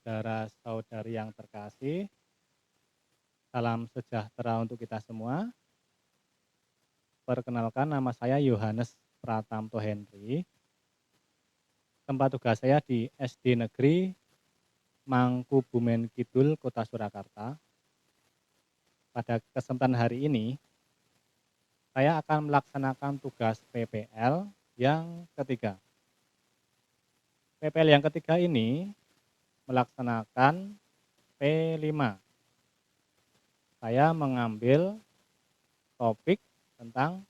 saudara-saudari yang terkasih, salam sejahtera untuk kita semua. Perkenalkan, nama saya Yohanes Pratamto Henry. Tempat tugas saya di SD Negeri Mangkubumen Kidul, Kota Surakarta. Pada kesempatan hari ini, saya akan melaksanakan tugas PPL yang ketiga. PPL yang ketiga ini melaksanakan P5. Saya mengambil topik tentang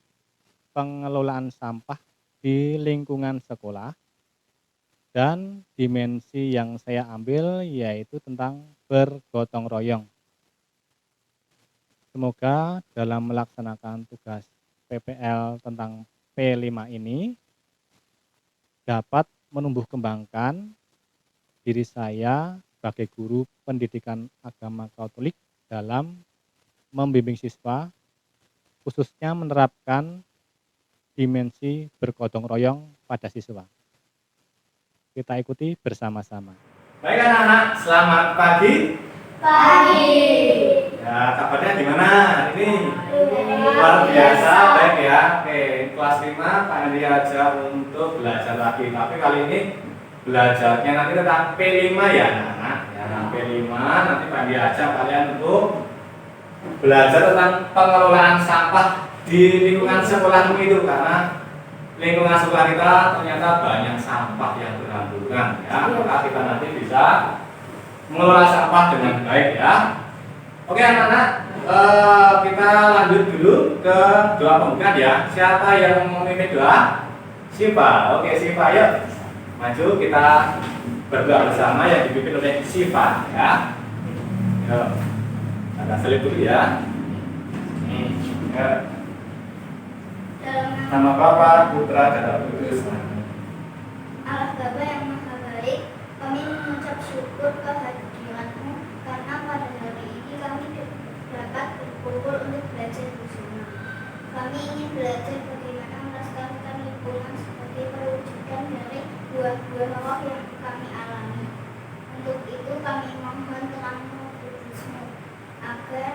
pengelolaan sampah di lingkungan sekolah, dan dimensi yang saya ambil yaitu tentang bergotong royong. Semoga dalam melaksanakan tugas PPL tentang P5 ini dapat menumbuh kembangkan diri saya sebagai guru pendidikan agama Katolik dalam membimbing siswa, khususnya menerapkan dimensi bergotong royong pada siswa. Kita ikuti bersama-sama. Baik anak-anak, selamat pagi. Pagi. Ya, kabarnya gimana hari ini? Luar biasa, baik ya. Oke, kelas 5 Pak Andi ajar untuk belajar lagi. Tapi kali ini belajarnya nanti tentang P5 ya anak-anak. Ya, P5 nanti Pak Andi ajar kalian untuk belajar tentang pengelolaan sampah di lingkungan sekolah itu, karena lingkungan sekolah kita ternyata banyak sampah yang berhamburan ya. Maka kita nanti bisa mengelola sampah dengan baik ya. Oke anak-anak, kita lanjut dulu ke doa pembukaan ya. Siapa yang memimpin doa? Siva. Oke Siva, yuk maju kita berdoa bersama yang dipimpin oleh Siva ya. Yuk, ada salib dulu ya. Nama Bapa, Putra, dan Roh Kudus. Allah Bapa yang Maha Baik, kami mengucap syukur kehadiran-Mu karena pada hari ini kami dapat berkumpul untuk belajar bersama. Kami ingin belajar bagaimana melestarikan lingkungan sebagai perwujudan dari buah-buah roh yang kami alami. Untuk itu kami mohon terang-Mu Kudus-Mu agar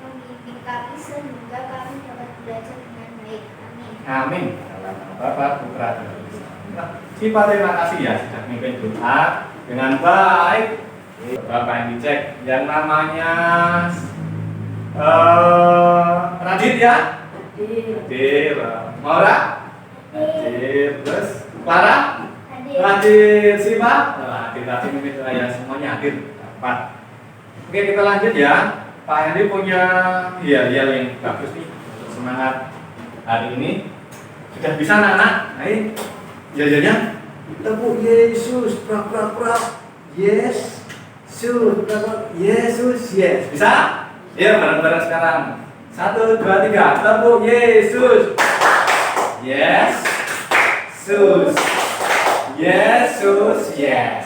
membimbing kami sehingga kami dapat belajar dengan baik. Amin. Dalam nama Bapa, Putra, dan Roh Kudus. Siva, terima kasih ya sudah memimpin doa dengan baik. Bapak yang dicek yang namanya Radit ya. Hadir. Maura? Hadir. Terus Clara? Hadir. Siva? Hadir. Tadi memimpin doa ya, semuanya hadir. Dapat. Oke, kita lanjut ya. Pak Henry punya hiyal-hiyal yang bagus nih untuk semangat hari ini. Sudah bisa anak-anak? Ayo, jajannya. Tepuk Yesus, prak prak prak. Yes, Yesus, Yesus, yes. Bisa? Ya, bareng-bareng sekarang. 1, 2, 3. Tepuk Yesus. Yes, Yesus, Yesus, yes.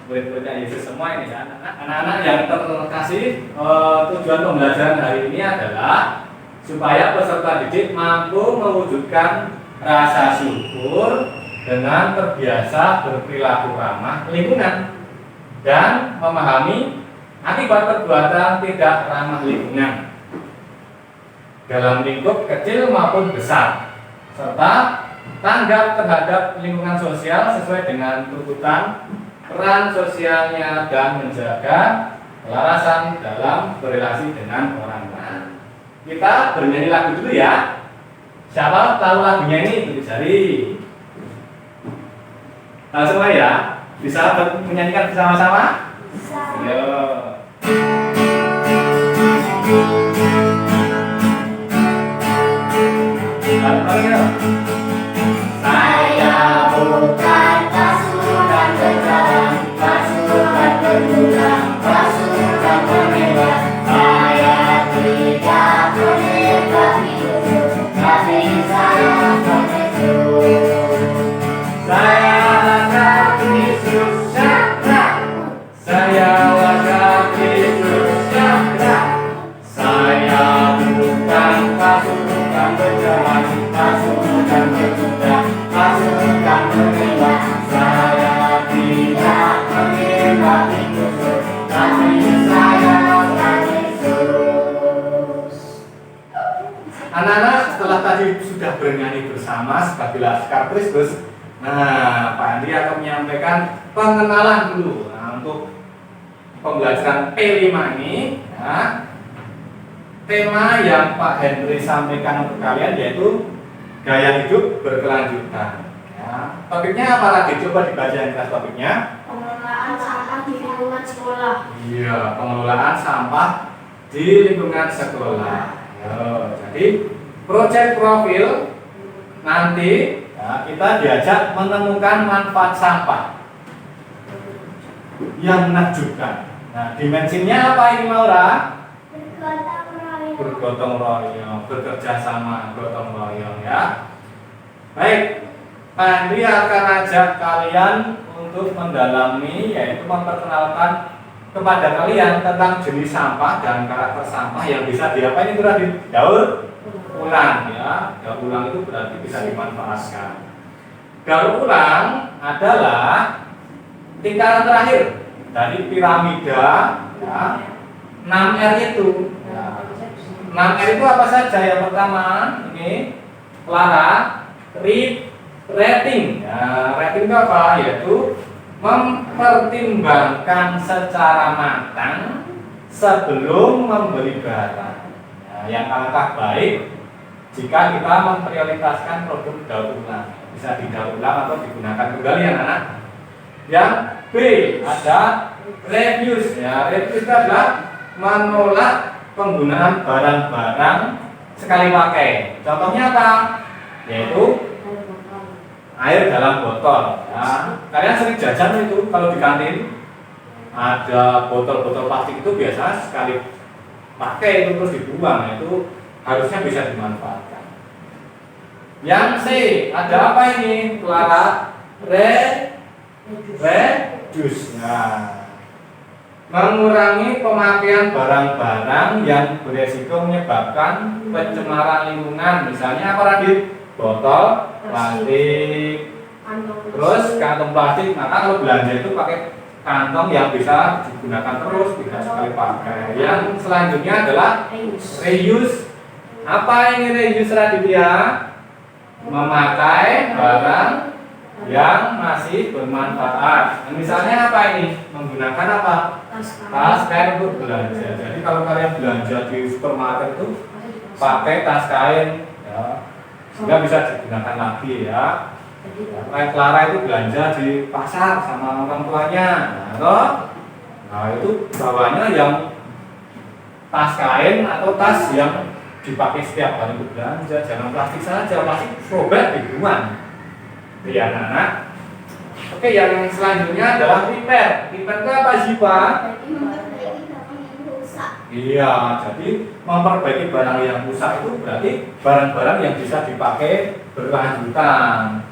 Murid-muridnya Yesus semua ini ya. Anak-anak yang terkasih, tujuan pembelajaran hari ini adalah supaya peserta didik mampu mewujudkan rasa syukur dengan terbiasa berperilaku ramah lingkungan dan memahami akibat perbuatan tidak ramah lingkungan dalam lingkup kecil maupun besar, serta tanggap terhadap lingkungan sosial sesuai dengan tuntutan peran sosialnya dan menjaga kelarasan dalam berrelasi dengan orang lain. Kita bernyanyi lagu dulu ya. Siapa tahu lagunya ini? Tulis jari. Semua ya. Bisa menyanyikan bersama-sama? Bisa. Yo. Saya bukan pasukan berjalan, pasukan berulang, pasukan bermewah. Saya tidak menikah hidup, tapi saya menuju. Saya akan Yesus Cakra. Saya akan Yesus Cakra. Saya bukan pasukan berjalan, pasukan kasih sayang Yesus. Anak-anak, setelah tadi sudah bernyanyi bersama sebagai Laskar Kristus, nah Pak Andi akan menyampaikan pengenalan dulu. Nah, untuk pembelajaran P5 ini, ya, tema yang Pak Henry sampaikan untuk kalian yaitu gaya hidup berkelanjutan. Ya. Topiknya apa lagi? Coba dibaca yang kelas topiknya. Pengelolaan sampah di lingkungan sekolah. Iya, pengelolaan sampah di lingkungan sekolah. Yo, jadi proyek profil nanti ya, kita diajak menemukan manfaat sampah yang menakjubkan. Nah, dimensinya apa ini Maura? Bergotong royong, bekerja sama, gotong royong ya. Baik, Pak Andi akan ajak kalian untuk mendalami, yaitu memperkenalkan kepada kalian tentang jenis sampah dan karakter sampah yang bisa diapain itu tadi? Daur ulang ya. Daur ulang itu berarti bisa dimanfaatkan. Daur ulang adalah tingkatan terakhir dari piramida ya, 6R itu. Ya. 6R itu apa saja? Yang pertama ini Clara, rating. Ya, rating itu apa? Yaitu mempertimbangkan secara matang sebelum membeli barang. Nah, yang alangkah baik jika kita memprioritaskan produk daur ulang, bisa didaur ulang atau digunakan kembali anak-anak. Yang B ada reuse. Ya, reuse itu adalah menolak penggunaan barang-barang sekali pakai. Contohnya apa? Yaitu air dalam botol. Ya. Kalian sering jajan itu kalau di kantin ada botol-botol plastik itu biasa sekali pakai itu terus dibuang. Itu harusnya bisa dimanfaatkan. Yang C ada apa ini? Clara, reduce. Nah, mengurangi pemakaian barang-barang yang beresiko menyebabkan pencemaran lingkungan. Misalnya apa tadi? Botol plastik, terus kantong plastik. Maka kalau belanja itu pakai kantong yang bisa digunakan terus, tidak sekali pakai. Yang selanjutnya adalah reuse. Apa ini reuse, Raditya? Memakai barang yang masih bermanfaat. Nah, misalnya apa ini? Menggunakan apa? Tas kain untuk belanja. Jadi kalau kalian belanja di supermarket itu pakai tas kain, ya, sehingga bisa digunakan lagi ya. Kayak Clara itu belanja di pasar sama orang tuanya, nah itu bawanya yang tas kain atau tas yang dipakai setiap hari untuk belanja. Jangan plastik saja, plastik sobek dibuang. Ya anak-anak. Oke, yang selanjutnya adalah repair. Repair itu apa sih Pak? Jadi memperbaiki barang yang rusak. Iya, jadi memperbaiki barang yang rusak itu berarti barang-barang yang bisa dipakai berkelanjutan,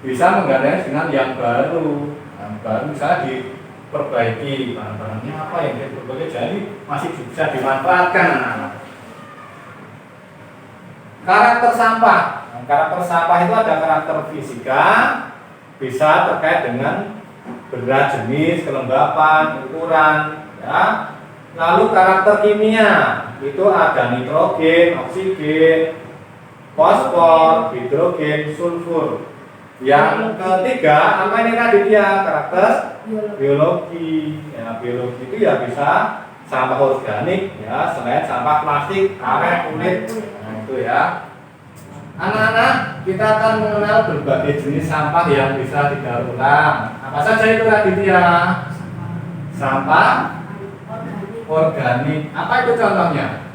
bisa menggantinya dengan yang baru. Nah, baru misalnya diperbaiki barang-barangnya apa yang diperbaiki, jadi masih bisa dimanfaatkan anak-anak. Karakter sampah. Nah, karakter sampah itu ada karakter fisika, bisa terkait dengan berat, jenis, kelembapan, ukuran, ya. Lalu karakter kimia itu ada nitrogen, oksigen, fosfor, hidrogen, sulfur. Yang ketiga apa ini Raditya? Karakter biologi. Ya, biologi itu ya bisa sampah organik, ya, selain sampah plastik, karet, kulit. Nah, itu ya. Anak-anak, kita akan mengenal berbagai jenis sampah yang bisa didaur ulang. Apa saja itu Raditya? Sampah organik. Apa itu contohnya?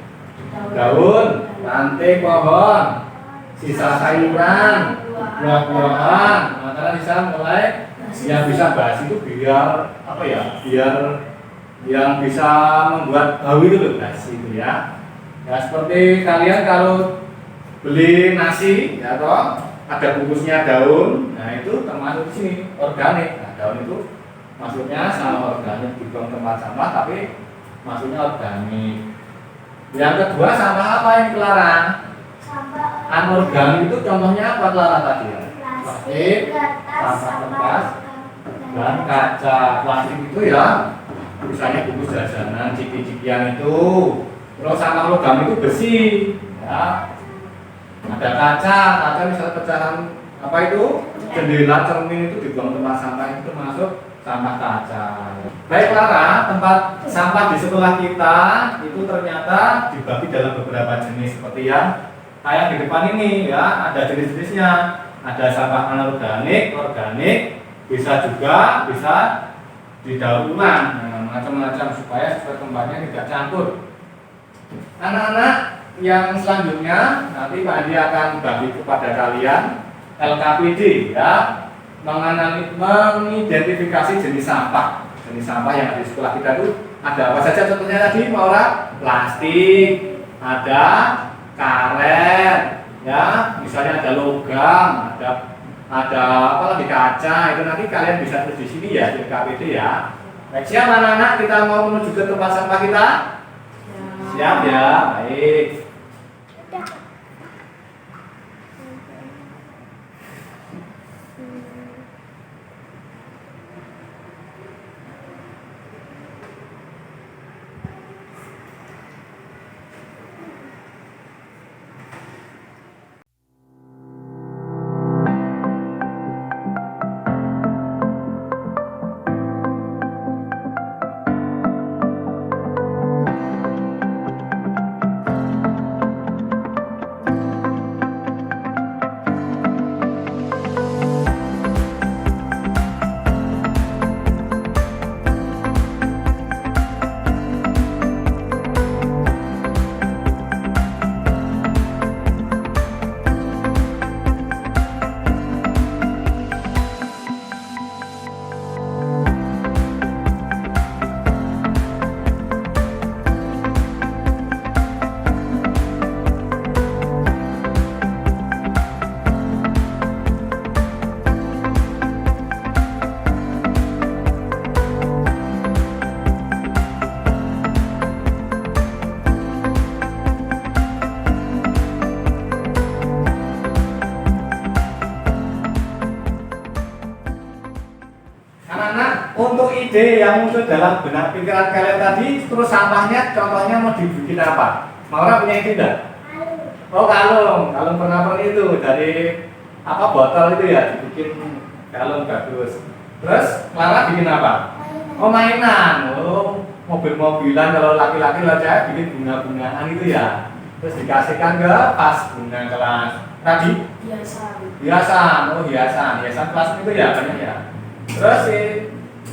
Daun, ranting pohon, sisa sayuran, buah-buahan. Nah, kalian bisa mulai yang bisa bahas itu biar apa ya? Biar yang bisa membuat bau itu loh bahas itu ya. Ya seperti kalian kalau beli nasi ya toh ada bungkusnya daun. Nah, itu termasuk di sini organik. Nah, daun itu maksudnya sama organik, dibuang tempat sampah tapi maksudnya organik. Yang kedua sampah apa yang Clara? Sampah Anorganik itu contohnya apa Clara tadi ya? plastik, kertas, sampah kertas, dan dan kaca. Plastik itu ya misalnya bungkus jajanan, ciki-cikian itu. Terus sampah logam itu bersih, ya. Ada kaca misalnya pecahan apa itu jendela, cermin itu dibuang tempat sampah, itu termasuk sampah kaca. Baik Clara, tempat sampah di sekolah kita itu ternyata dibagi dalam beberapa jenis seperti yang kayak di depan ini ya, ada jenis-jenisnya. Ada sampah anorganik, organik, bisa didaur ulang, macam-macam supaya tempatnya tidak campur. Anak-anak yang selanjutnya nanti Pak Andi akan bagi kepada kalian LKPD ya, mengidentifikasi jenis sampah yang ada di sekolah kita itu ada apa saja. Contohnya tadi Maura, plastik, ada karet ya, misalnya ada logam, ada apa lagi, kaca. Itu nanti kalian bisa tulis di sini ya di LKPD ya. Baik, siap anak-anak, kita mau menuju ke tempat sampah kita? Siap ya, baik. Untuk ide yang muncul dalam benak pikiran kalian tadi, terus sampahnya contohnya mau dibikin apa? Maura punya ide enggak? Oh, kalung pernak itu dari apa, botol itu ya, dibikin kalung bagus. Terus Clara bikin apa? Oh, mainan. Oh, mobil-mobilan. Kalau laki-laki lah saya bikin bunga-bungaan itu ya. Terus dikasihkan ke pas bunga kelas. Tadi? Hiasan. Oh, hiasan kelas itu ya banyak ya. Terus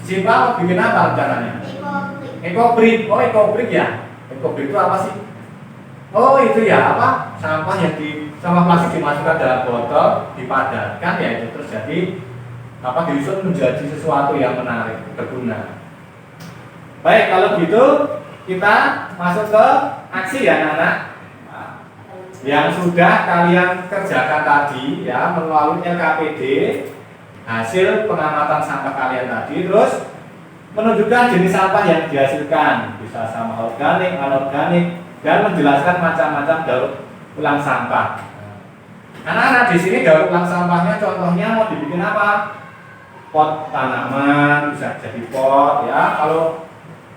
Siva mau bikin apa rencananya? Ekobrik. Oh, ekobrik ya. Ekobrik itu apa sih? Oh, itu ya apa? Sampah plastik dimasukkan dalam botol, dipadatkan ya, itu terus jadi apa, disusun menjadi sesuatu yang menarik, berguna. Baik, kalau gitu kita masuk ke aksi ya anak-anak. Yang sudah kalian kerjakan tadi ya melalui LKPD, hasil pengamatan sampah kalian tadi, terus menunjukkan jenis sampah yang dihasilkan, bisa sampah organik, anorganik, dan menjelaskan macam-macam daur ulang sampah. Anak-anak di sini daur ulang sampahnya contohnya mau dibikin apa? Pot tanaman, bisa jadi pot ya. Kalau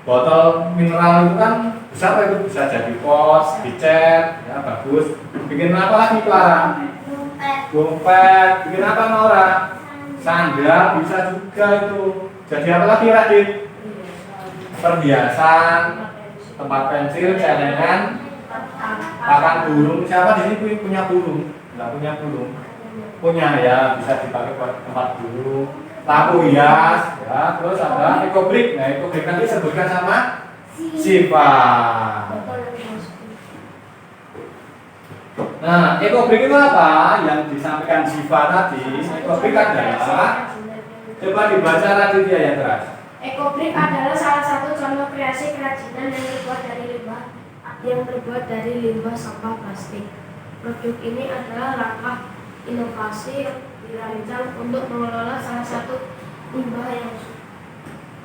botol mineral itu kan besar, itu bisa jadi pot, dicat ya, bagus. Bikin apa lagi Clara? Dompet. Bikin apa Maura? Sandal bisa juga itu. Jadi apa lagi Radit? Perhiasan, tempat pensil, celengan, pakan burung. Siapa di sini punya burung? Enggak punya burung? Punya ya, bisa dipakai buat tempat burung. Lampu hias, ya. Terus ada ekobrik. Nah, ekobrik nanti disebutkan sama Siva. Nah, ekobrik itu apa? Yang disampaikan Siva tadi. Ekobrik adalah, coba dibaca Raditya ya keras. Ekobrik adalah salah satu contoh kreasi kerajinan yang terbuat dari limbah sampah plastik. Produk ini adalah langkah inovasi yang dirancang untuk mengelola salah satu limbah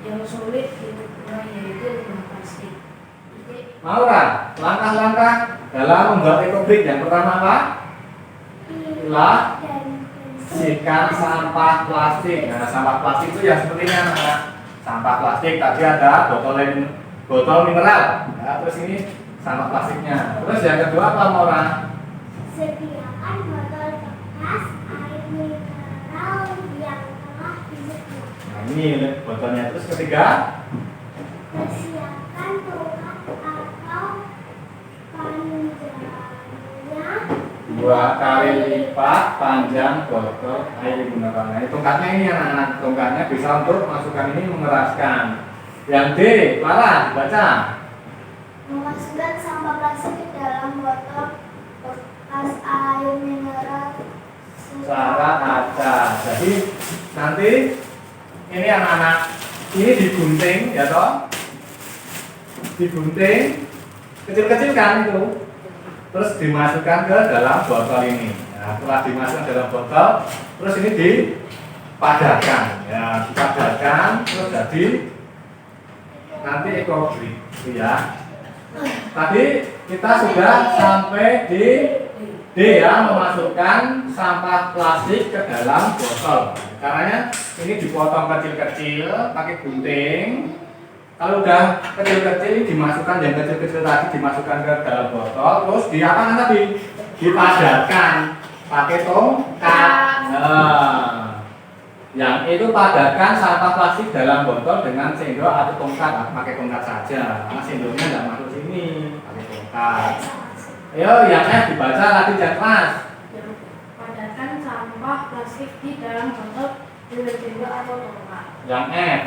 yang sulit diurai, yaitu limbah plastik. Maura, langkah-langkah dalam membuat ekobrik yang pertama apa? Bersihkan sampah plastik. Nah, sampah plastik itu yang seperti ini anak-anak. sampah plastik. Tadi ada botol mineral. Ya, terus ini sampah plastiknya. Terus yang kedua apa Maura? Sediakan botol bekas air mineral yang telah diseduh. Nah, ini botolnya. Terus ketiga, Persiapkan tongkat atau panjangnya 2 kali lipat panjang botol air mineral. Nah, tongkatnya ini anak-anak, tongkatnya bisa untuk masukkan ini mengeraskan. Yang D, Clara, baca. memasukkan sampah plastik ke dalam botol bekas air mineral Cara ada. Jadi nanti ini anak-anak ini digunting ya toh, digunting kecil-kecil kan itu, terus dimasukkan ke dalam botol ini. Nah, setelah dimasukkan ke dalam botol, terus ini dipadatkan, ya dipadatkan, terus jadi nanti ekobrik, ya. Tadi kita sudah sampai di D ya, memasukkan sampah plastik ke dalam botol. Caranya ini dipotong kecil-kecil pakai gunting. Kalau udah kecil-kecil ini dimasukkan, yang kecil-kecil tadi dimasukkan ke dalam botol, terus di apa tadi? Dipadatkan pakai tongkat. Nah, yang itu padatkan sampah plastik dalam botol dengan sendok atau tongkat. Pakai tongkat saja, karena sendoknya nggak masuk sini, pakai tongkat. Ayo, yang F dibaca tadi kelas. Padatkan sampah plastik di dalam botol dengan sendok atau tongkat. Yang F.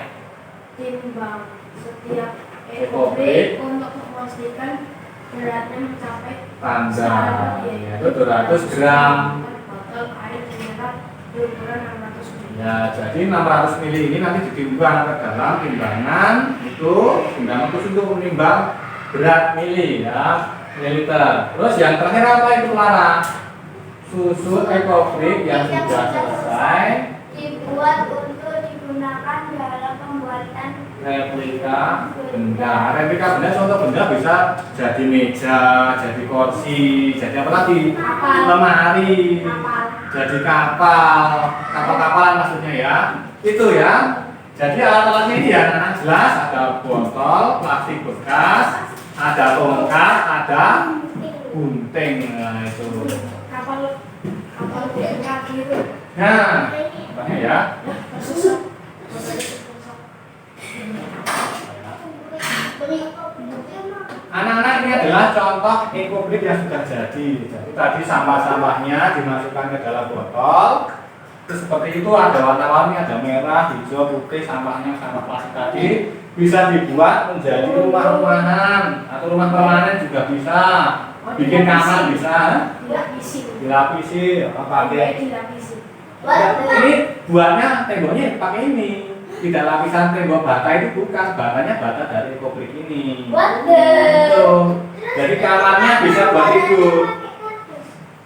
Timbang setiap Ekobrik untuk memastikan beratnya mencapai Tanda yaitu 200 gram. botol air mineral berukuran 600 ml. Ya, jadi 600 ml ini nanti ditimbang ke dalam timbangan itu, timbangan khusus untuk menimbang berat mili ya, mililiter. Terus yang terakhir apa itu Clara? Susu ekobrik yang sudah selesai dibuat untuk digunakan dalam pembuatan replika benda. Replika benda, contoh benda bisa jadi meja, jadi kursi, jadi apa lagi? Lemari, jadi kapal-kapalan maksudnya ya. Itu ya. Jadi alat-alatnya ini ya anak jelas, ada botol plastik bekas, ada tongkat, ada gunting. Nah, itu. Kapal kaki itu. Nah, contohnya ya. Susah. Anak-anak ini adalah contoh ekobrik yang sudah jadi. Jadi tadi sampah-sampahnya dimasukkan ke dalam botol. Terus seperti itu ada warna-warni, ada merah, hijau, putih, sampahnya sampah plastik tadi bisa dibuat menjadi rumah-rumahan atau rumah permanen juga bisa. Bikin kamar bisa, dilapisi, pakai. Ini buatnya temboknya pakai ini. Tidak lapisan tembok bata itu bukan, batanya bata dari ekobrik ini. Gitu. Jadi kamarnya bisa buat tidur.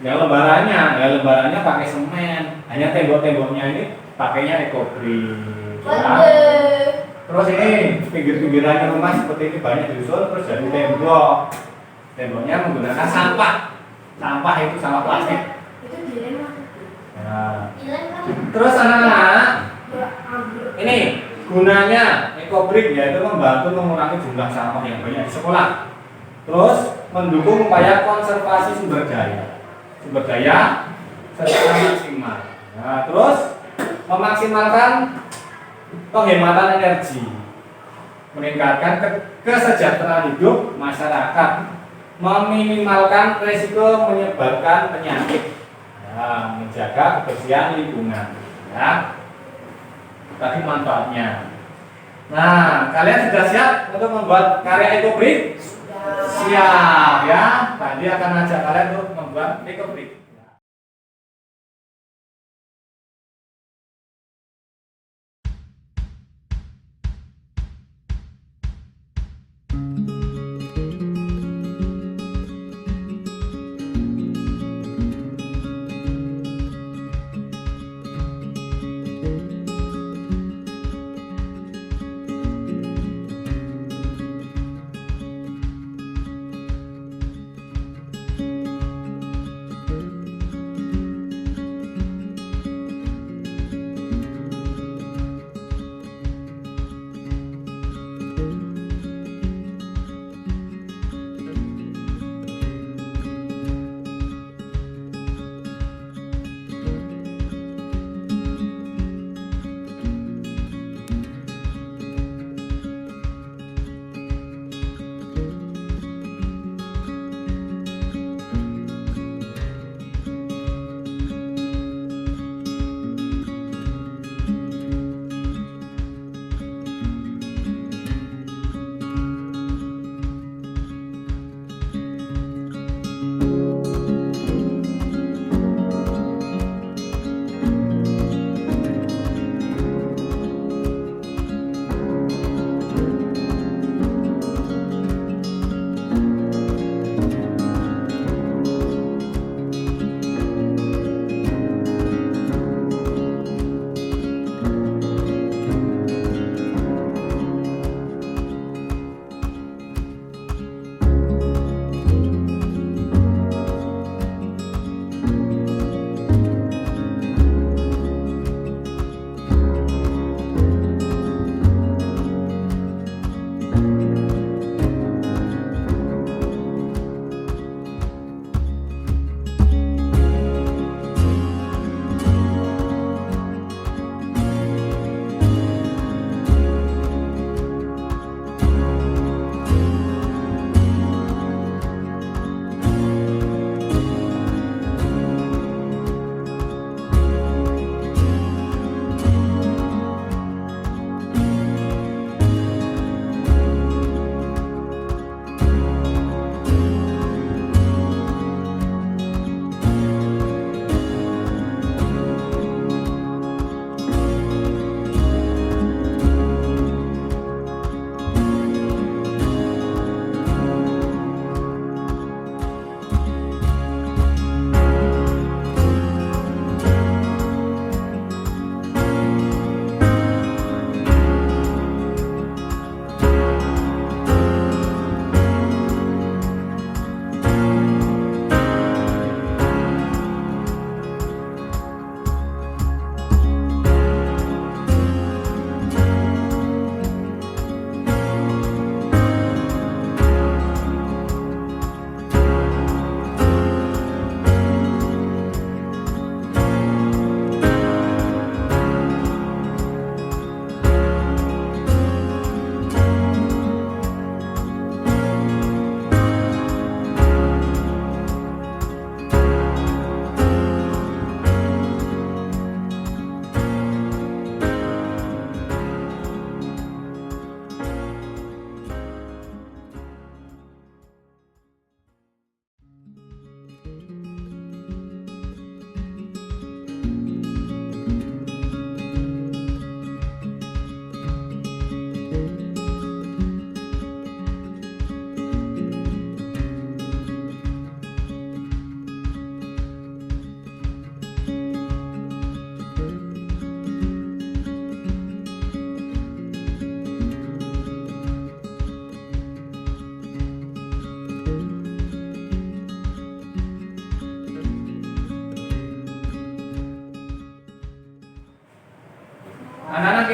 Ya lembarannya pakai semen. Hanya tembok-temboknya ini pakainya ekobrik. Ya. Terus ini pinggir-pinggirannya rumah seperti ini banyak disusun terus jadi tembok. Temboknya menggunakan sampah. Sampah itu sampah plastik. Itu dilema. Ya. Terus anak-anak, ini gunanya ekobrik yaitu membantu mengurangi jumlah sampah yang banyak di sekolah. Terus mendukung upaya konservasi sumber daya secara maksimal. Nah, terus memaksimalkan penghematan energi, meningkatkan kesejahteraan hidup masyarakat, meminimalkan risiko menyebarkan penyakit, ya, menjaga kebersihan lingkungan. Ya. Tadi manfaatnya. Nah, kalian sudah siap untuk membuat karya ekobrik? Siap ya. Tadi akan ajak kalian untuk membuat ekobrik.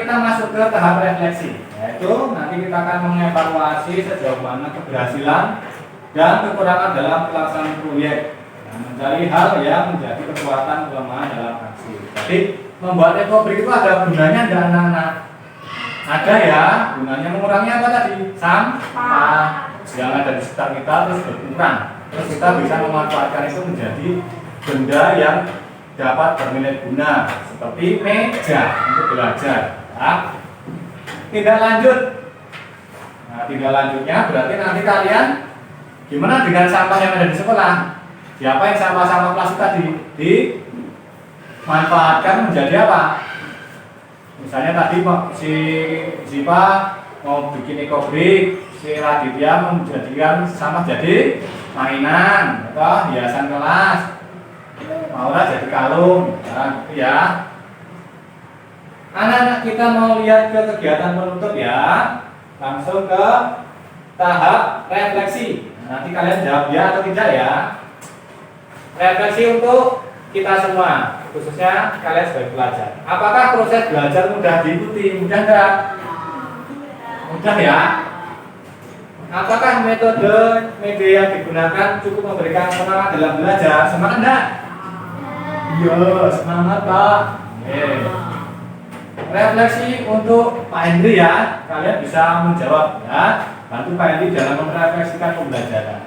kita masuk ke tahap refleksi, yaitu nanti kita akan mengevaluasi sejauh mana keberhasilan dan kekurangan dalam pelaksanaan proyek, dan mencari hal yang menjadi kekuatan kelemahan dalam aksi. Jadi membuat ekobrik itu ada gunanya enggak anak-anak? Ada ya, gunanya mengurangi apa tadi? Sampah yang ada di sekitar kita terus berkurang. Terus kita bisa memanfaatkan itu menjadi benda yang dapat bernilai guna seperti meja untuk belajar. Ya. Tindak lanjut. Nah, tindak lanjutnya berarti nanti kalian gimana dengan sampah yang ada di sekolah? Siapa yang sampah-sampah plastik tadi dimanfaatkan menjadi apa? Misalnya tadi si Ziva mau bikin ekobrik, si Raditya menjadikan sampah jadi mainan atau hiasan kelas, Maura jadi kalung, nah, gitu ya. Anak-anak kita mau lihat ke kegiatan penutup ya, langsung ke tahap refleksi. Nanti kalian jawab ya atau tidak ya. Refleksi untuk kita semua, khususnya kalian sebagai pelajar. Apakah proses belajar mudah diikuti? Mudah enggak? Mudah ya. Apakah metode media yang digunakan cukup memberikan semangat dalam belajar? Semangat enggak? Iya, semangat Pak. Refleksi untuk Pak Hendri ya. Kalian bisa menjawab ya. Bantu Pak Hendri dalam merefleksikan pembelajaran.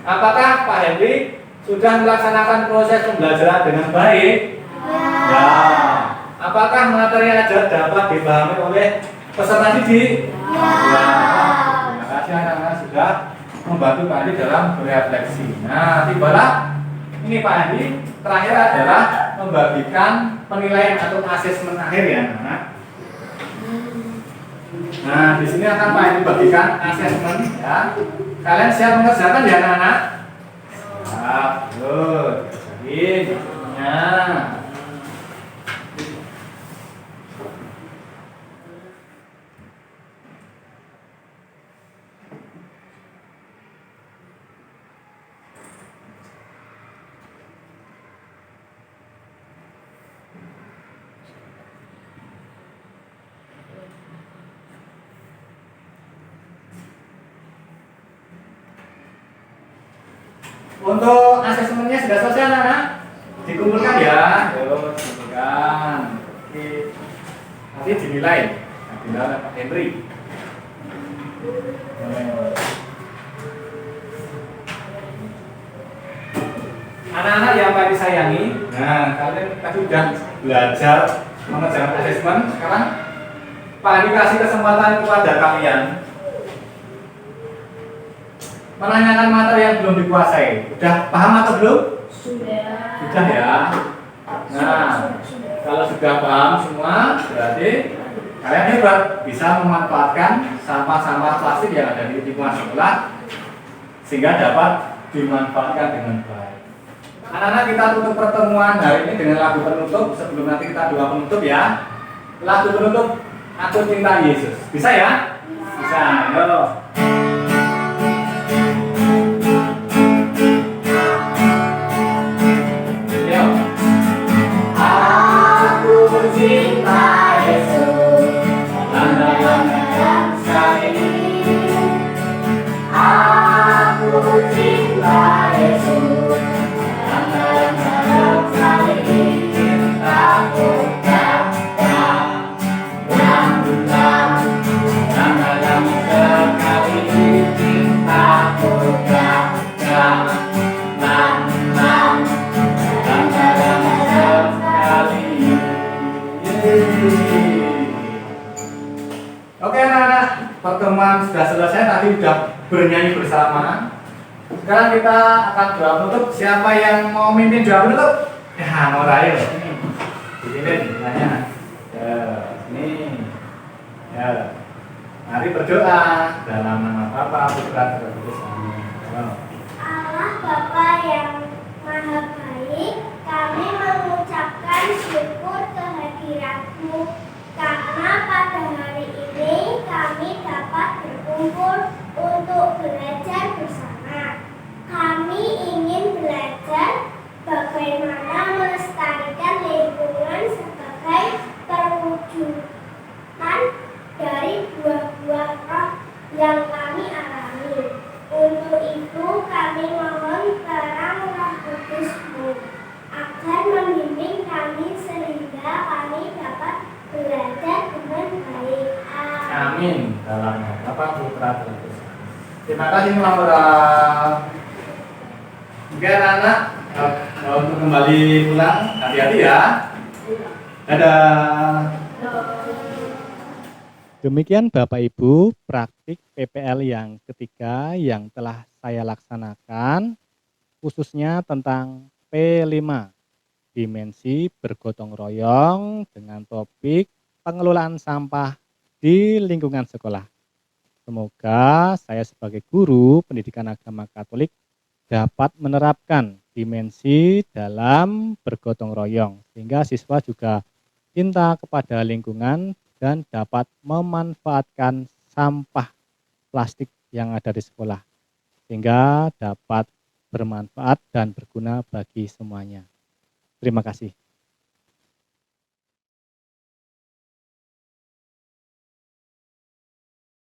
Apakah Pak Hendri sudah melaksanakan proses pembelajaran dengan baik? Ya. Apakah materi yang ajar dapat dipahami oleh peserta didik? Ya. Terima kasih anak-anak sudah membantu Pak Andi dalam berefleksi. Nah, tibalah ini Pak Andi terakhir adalah membagikan penilaian atau asesmen akhir ya anak-anak. Nah, di sini akan Pak Andi bagikan asesmen ya. Kalian siap mengerjakan ya anak-anak? Good. Jadi ya. Untuk asesmennya sudah selesai anak-anak? Dikumpulkan ya. Yuk, dikumpulkan. Oke. Nanti dinilai. Nah, dinilai oleh Pak Henry. Anak-anak yang Pak disayangi, nah kalian tadi sudah belajar mengerjakan asesmen. Sekarang Pak Andi kasih kesempatan kepada kalian menanyakan materi yang belum dikuasai. Sudah paham atau belum? Sudah. Sudah ya. Nah, kalau sudah paham semua, berarti kalian hebat, bisa memanfaatkan sampah-sampah plastik yang ada di lingkungan sekolah sehingga dapat dimanfaatkan dengan baik. Anak-anak, kita tutup pertemuan hari ini dengan lagu penutup sebelum nanti kita doa penutup ya. Lagu penutup Aku Cinta Yesus. Bisa ya? Bisa. Yo. Oke anak-anak, pertemuan sudah selesai, tadi sudah bernyanyi bersama. Sekarang kita akan doa penutup. Siapa yang mau mimpin doa penutup? Ya, mau Rail. Dipimpin, nanya. Ya, ini. Ya. Mari berdoa dalam nama Bapa, Putra, dan Roh Kudus. Amin. Allah Bapa yang Maha Baik, kami mengucapkan syukur kehadirat-Mu karena pada hari ini kami dapat berkumpul untuk belajar bersama. Kami ingin belajar bagaimana melestarikan lingkungan sebagai yang kami alami. Untuk itu kami mohon terang Roh Kudus-Mu agar membimbing kami sehingga kami dapat belajar dengan baik. Amin. Dalam nama Bapa, Putra, dan Roh Kudus. Terima kasih Laura. Oke anak-anak, untuk kembali pulang hati-hati ya. Dadah. Demikian Bapak Ibu praktik PPL yang ketiga yang telah saya laksanakan, khususnya tentang P5, dimensi bergotong royong dengan topik pengelolaan sampah di lingkungan sekolah. Semoga saya sebagai guru pendidikan agama Katolik dapat menerapkan dimensi dalam bergotong royong, sehingga siswa juga cinta kepada lingkungan dan dapat memanfaatkan sampah plastik yang ada di sekolah, sehingga dapat bermanfaat dan berguna bagi semuanya. Terima kasih.